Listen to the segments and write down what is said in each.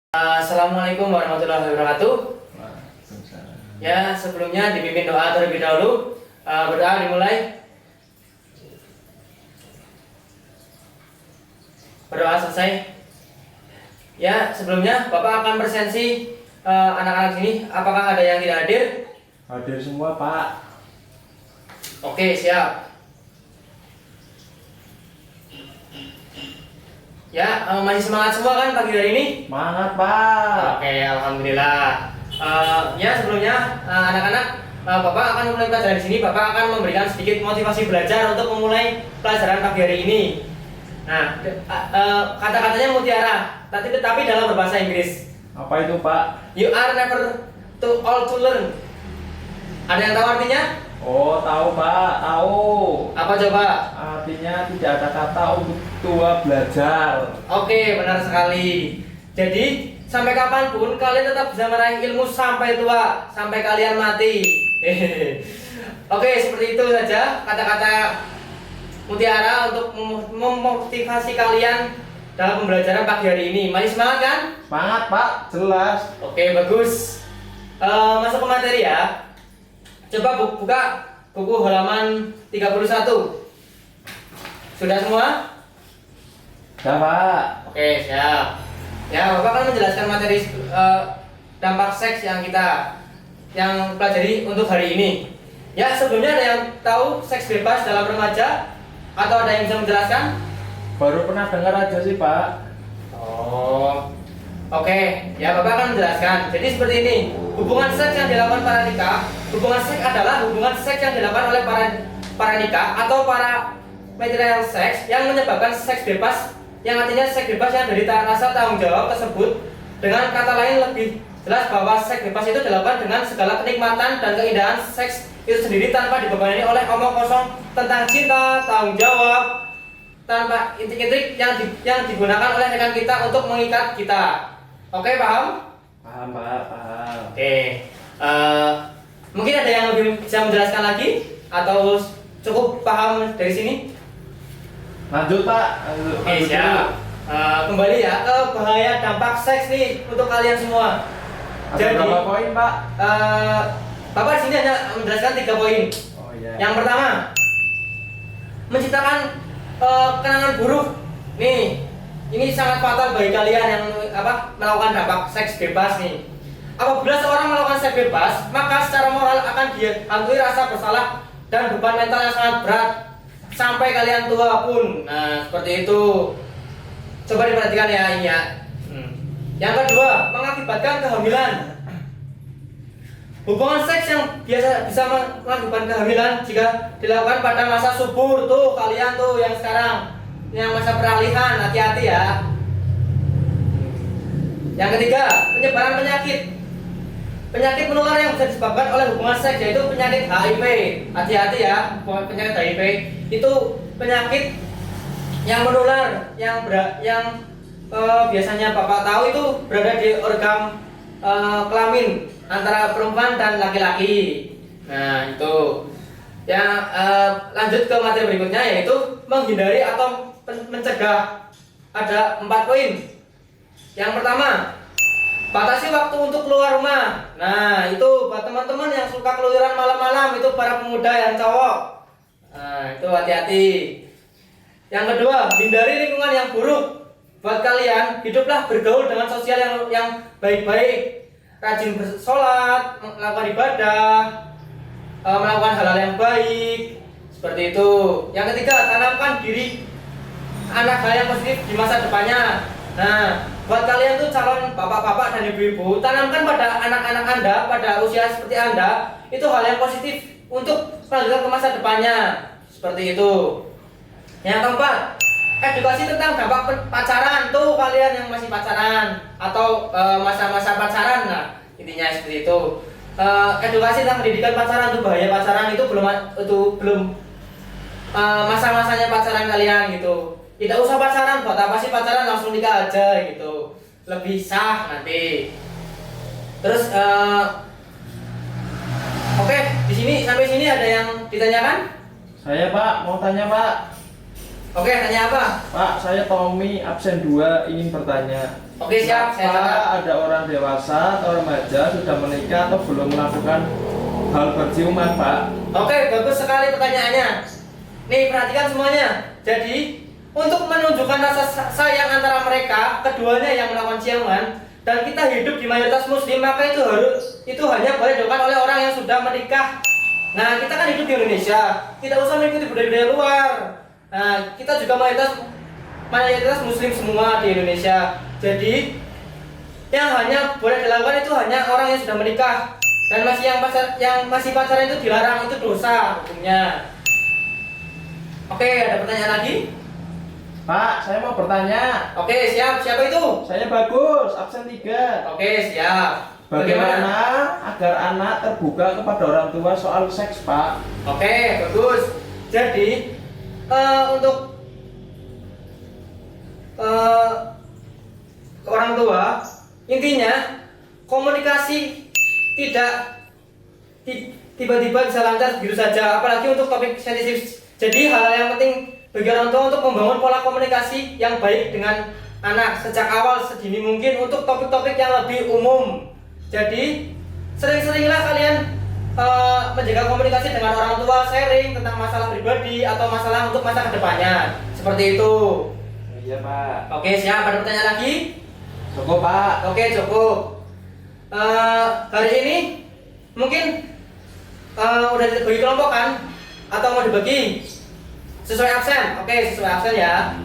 Assalamualaikum warahmatullahi wabarakatuh. Ya, sebelumnya dipimpin doa terlebih dahulu. Berdoa dimulai. Berdoa selesai. Ya, sebelumnya Bapak akan presensi anak-anak sini. Apakah ada yang tidak hadir? Hadir semua, Pak. Oke, siap. Ya, masih semangat semua kan pagi hari ini? Semangat, Pak. Oke, alhamdulillah. Ya, sebelumnya anak-anak, Bapak akan memulai pelajaran di sini. Bapak akan memberikan sedikit motivasi belajar untuk memulai pelajaran pagi hari ini. Nah, kata-katanya mutiara, tapi dalam berbahasa Inggris. Apa itu, Pak? You are never too old to learn. Ada yang tahu artinya? Oh, tahu, Pak. Tahu. Apa coba? Artinya tidak ada kata untuk tua belajar. Oke, benar sekali. Jadi, sampai kapanpun kalian tetap bisa meraih ilmu sampai tua, sampai kalian mati. Oke, seperti itu saja kata-kata mutiara untuk memotivasi kalian dalam pembelajaran pagi hari ini. Masih semangat kan? Semangat, Pak. Jelas. Oke, bagus. Masuk ke materi ya. Coba buka buku halaman 31. Sudah semua? Ya, Pak. Oke, siap. Ya, Bapak akan menjelaskan materi dampak seks yang kita pelajari untuk hari ini. Ya, sebelumnya ada yang tahu seks bebas dalam remaja? Atau ada yang bisa menjelaskan? Baru pernah dengar aja sih, Pak. Oh, oke. Ya, Bapak akan menjelaskan. Jadi seperti ini, hubungan seks yang dilakukan para nikah. Hubungan seks adalah hubungan seks yang dilakukan oleh para nikah atau para material seks yang menyebabkan seks bebas, yang artinya seks bebas yang dari rasa tanggung jawab tersebut. Dengan kata lain lebih jelas bahwa seks bebas itu dilakukan dengan segala kenikmatan dan keindahan seks itu sendiri tanpa dibebani oleh omong kosong tentang cinta, tanggung jawab, tanpa intik-intik yang digunakan oleh rekan kita untuk mengikat kita. Oke, paham? Paham, Pak. Paham. Oke. Mungkin ada yang lebih bisa menjelaskan lagi atau cukup paham dari sini? Lanjut, Pak. Oke, siap. Kembali ya ke bahaya dampak seks nih untuk kalian semua. Ada berapa poin, Pak? Bapak di sini hanya menjelaskan 3 poin. Oh, iya. Yang pertama, menciptakan kenangan buruk. Nih, ini sangat fatal bagi kalian yang melakukan dampak seks bebas nih. Apabila seorang melakukan seks bebas, maka secara moral akan dihantui rasa bersalah dan beban mental yang sangat berat sampai kalian tua pun. Nah, seperti itu. Coba diperhatikan ya ini ya. Yang kedua, mengakibatkan kehamilan. Hubungan seks yang biasa bisa mengakibatkan kehamilan jika dilakukan pada masa subur tuh kalian tuh yang sekarang yang masa peralihan, hati-hati ya. Yang ketiga, penyebaran penyakit. Penyakit menular yang bisa disebabkan oleh hubungan seks yaitu penyakit HIV. Hati-hati ya, penyakit HIV itu penyakit yang menular yang biasanya Bapak tahu itu berada di organ kelamin antara perempuan dan laki-laki. Nah, itu. Yang lanjut ke materi berikutnya yaitu menghindari atau mencegah. Ada 4 poin. Yang pertama, batasi waktu untuk keluar rumah. Nah, itu buat teman-teman yang suka keluyuran malam-malam, itu para pemuda yang cowok. Nah, itu hati-hati. Yang kedua, hindari lingkungan yang buruk. Buat kalian, hiduplah bergaul dengan sosial yang baik-baik. Rajin bersolat, melakukan ibadah, melakukan hal-hal yang baik. Seperti itu. Yang ketiga, tanamkan diri anak hal yang positif di masa depannya. Nah, buat kalian tuh calon bapak-bapak dan ibu-ibu, tanamkan pada anak-anak Anda pada usia seperti Anda itu hal yang positif untuk melanjutkan ke masa depannya. Seperti itu. Yang keempat, edukasi tentang dampak pacaran tuh kalian yang masih pacaran atau masa-masa pacaran. Nah, intinya seperti itu. Edukasi tentang pendidikan pacaran tuh bahaya pacaran itu belum masa-masanya pacaran kalian gitu. Tidak usah pacaran, buat apa sih pacaran, langsung nikah aja gitu. Lebih sah nanti. Terus oke, di sini sampai sini ada yang ditanyakan? Saya, Pak, mau tanya, Pak. Oke, tanya apa? Pak, saya Tommy, absen 2, ingin bertanya. Oke, siap, saya Kenapa catat. ada orang dewasa atau remaja sudah menikah atau belum melakukan hal berciuman, Pak? Oke, bagus sekali pertanyaannya. Nih, perhatikan semuanya. Jadi, untuk menunjukkan rasa sayang antara mereka, keduanya yang melakukan ciuman, dan kita hidup di mayoritas muslim, maka itu hanya boleh dilakukan oleh orang yang sudah menikah. Nah, kita kan hidup di Indonesia, tidak usah mengikuti budaya-budaya luar. Nah, kita juga mayoritas muslim semua di Indonesia. Jadi, yang hanya boleh dilakukan itu hanya orang yang sudah menikah, dan yang masih pacaran itu dilarang, itu dosa hukumnya. Oke, ada pertanyaan lagi? Pak, saya mau bertanya. Oke, siap. Siapa itu? Saya Bagus, absen 3. Oke, siap. Bagaimana agar anak terbuka kepada orang tua soal seks, Pak? Oke, bagus. Jadi, untuk orang tua, intinya komunikasi tidak tiba-tiba bisa lancar begitu saja, apalagi untuk topik sensitif. Jadi hal yang penting bagi orang tua untuk membangun pola komunikasi yang baik dengan anak sejak awal sedini mungkin untuk topik-topik yang lebih umum. Jadi sering-seringlah kalian menjaga komunikasi dengan orang tua, sharing tentang masalah pribadi atau masalah untuk masa kedepannya. Seperti itu. Iya, Pak. Oke, siap. Ada pertanyaan lagi? Cukup, Pak. Oke, cukup. Hari ini mungkin udah dibagi kelompok kan? Atau mau dibagi sesuai absen? Oke, sesuai absen ya.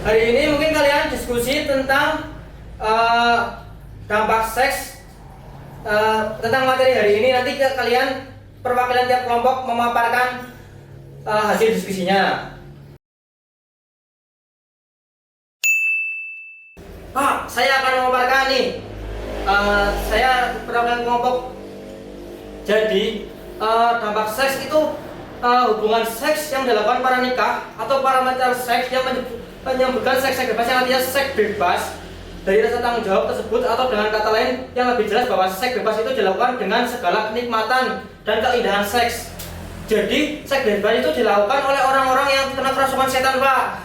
Hari ini mungkin kalian diskusi tentang dampak seks, tentang materi hari ini. Nanti kalian perwakilan tiap kelompok memaparkan hasil diskusinya. Pak, saya akan memaparkan nih. Saya perwakilan kelompok. Jadi dampak seks itu hubungan seks yang dilakukan para nikah atau para pacar seks yang menyebutkan seks bebas, yang artinya seks bebas dari rasa tanggung jawab tersebut, atau dengan kata lain yang lebih jelas bahwa seks bebas itu dilakukan dengan segala kenikmatan dan keindahan seks. Jadi seks bebas itu dilakukan oleh orang-orang yang kena kerasukan setan, Pak.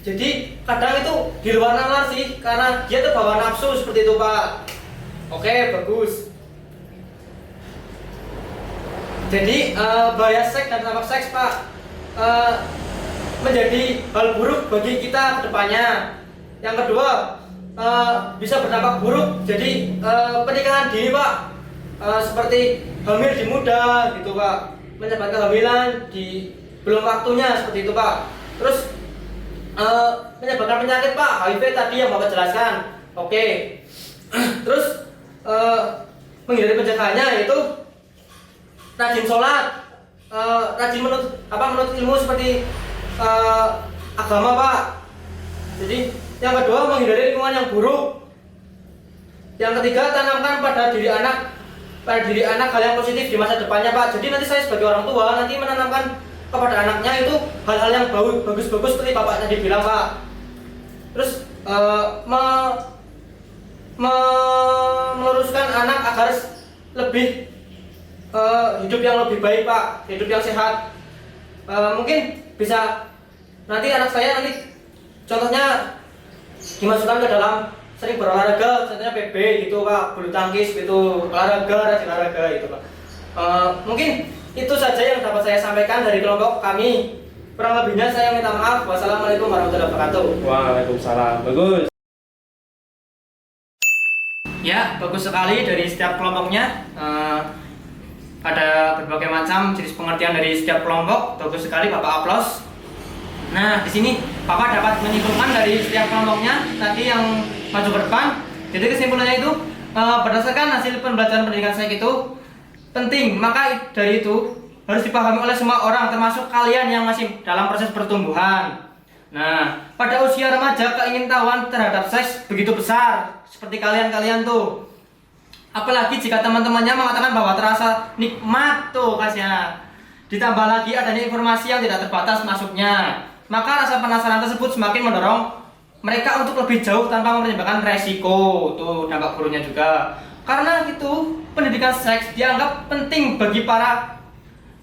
Jadi kadang itu di luar nalar sih, karena dia terbawa nafsu seperti itu, Pak. Oke, bagus. Jadi bahaya seks dan dampak seks, Pak, menjadi hal buruk bagi kita ke depannya. Yang kedua, bisa berdampak buruk. Jadi pernikahan dini, Pak, seperti hamil di muda gitu, Pak, menyebabkan kehamilan di belum waktunya seperti itu, Pak. Terus menyebabkan penyakit, Pak, HIV tadi yang Bapak jelaskan. Oke. Terus menghindari pencegahannya yaitu rajin sholat, rajin menurut ilmu seperti agama, Pak. Jadi yang kedua, menghindari lingkungan yang buruk. Yang ketiga, tanamkan pada diri anak hal yang positif di masa depannya, Pak. Jadi nanti saya sebagai orang tua nanti menanamkan kepada anaknya itu hal-hal yang bagus-bagus seperti Bapak tadi bilang, Pak. Terus meluruskan anak agar lebih hidup yang lebih baik, Pak, hidup yang sehat. Mungkin bisa nanti anak saya contohnya dimasukkan ke dalam sering berolahraga, contohnya PB gitu, Pak, bulu tangkis gitu, rajin olahraga gitu, Pak. Mungkin itu saja yang dapat saya sampaikan dari kelompok kami. Kurang lebihnya saya minta maaf. Wassalamualaikum warahmatullahi wabarakatuh. Waalaikumsalam. Bagus. Ya, bagus sekali dari setiap kelompoknya. Ada berbagai macam jenis pengertian dari setiap kelompok. Bagus sekali, Bapak aplaus. Nah, di sini Bapak dapat menyimpulkan dari setiap kelompoknya tadi yang maju ke depan. Jadi kesimpulannya itu berdasarkan hasil pembelajaran pendidikan saya itu penting, maka dari itu harus dipahami oleh semua orang, termasuk kalian yang masih dalam proses pertumbuhan. Nah, pada usia remaja keingintahuan terhadap seks begitu besar, seperti kalian tuh. Apalagi jika teman-temannya mengatakan bahwa terasa nikmat tuh kasihnya. Ditambah lagi adanya informasi yang tidak terbatas masuknya. Maka rasa penasaran tersebut semakin mendorong mereka untuk lebih jauh tanpa mempertimbangkan resiko. Tuh dampak buruknya juga. Karena itu pendidikan seks dianggap penting bagi para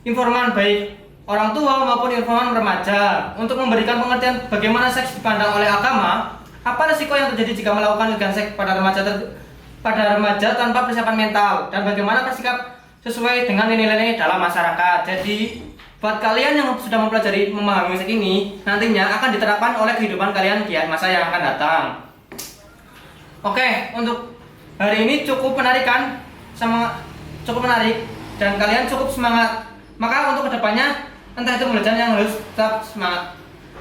informan baik orang tua maupun informan remaja untuk memberikan pengertian bagaimana seks dipandang oleh agama, apa risiko yang terjadi jika melakukan kegiatan seks pada remaja tanpa persiapan mental, dan bagaimana bersikap sesuai dengan nilai-nilai dalam masyarakat. Jadi buat kalian yang sudah mempelajari memahami seks ini, nantinya akan diterapkan oleh kehidupan kalian di masa yang akan datang. Oke, untuk hari ini cukup menarik kan? Cukup menarik dan kalian cukup semangat. Maka untuk kedepannya, entah itu pembelajaran yang harus tetap semangat.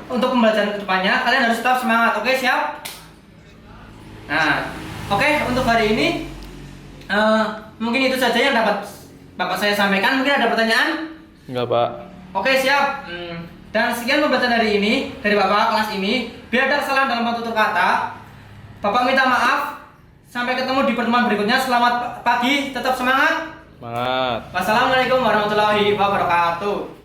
Untuk pembelajaran kedepannya, kalian harus tetap semangat. Oke, siap? Nah, oke, untuk hari ini mungkin itu saja yang dapat Bapak saya sampaikan. Mungkin ada pertanyaan? Enggak, Pak. Oke, siap. Dan sekian pembelajaran hari ini dari Bapak kelas ini. Bila ada kesalahan dalam tutur kata, Bapak minta maaf. Sampai ketemu di pertemuan berikutnya. Selamat pagi, tetap semangat. Semangat. Wassalamualaikum warahmatullahi wabarakatuh.